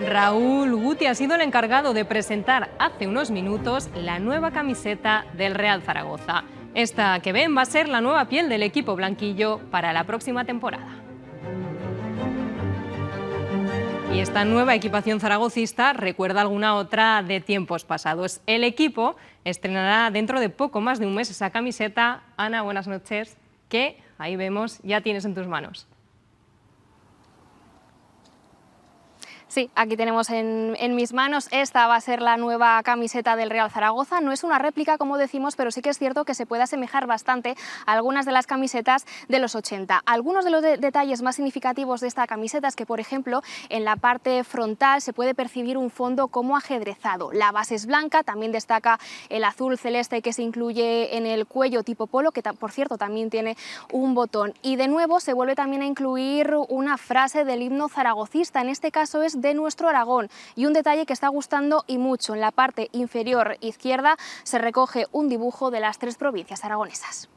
Raúl Guti ha sido el encargado de presentar hace unos minutos la nueva camiseta del Real Zaragoza. Esta que ven va a ser la nueva piel del equipo blanquillo para la próxima temporada. Y esta nueva equipación zaragocista recuerda alguna otra de tiempos pasados. El equipo estrenará dentro de poco más de un mes esa camiseta. Ana, buenas noches, que ahí vemos, ya tienes en tus manos. Sí, aquí tenemos en mis manos, esta va a ser la nueva camiseta del Real Zaragoza. No es una réplica, como decimos, pero sí que es cierto que se puede asemejar bastante a algunas de las camisetas de los 80. Algunos de los detalles más significativos de esta camiseta es que, por ejemplo, en la parte frontal se puede percibir un fondo como ajedrezado. La base es blanca, también destaca el azul celeste que se incluye en el cuello tipo polo, que por cierto también tiene un botón. Y de nuevo se vuelve también a incluir una frase del himno zaragocista, en este caso es de nuestro Aragón, y un detalle que está gustando y mucho: en la parte inferior izquierda se recoge un dibujo de las 3 provincias aragonesas.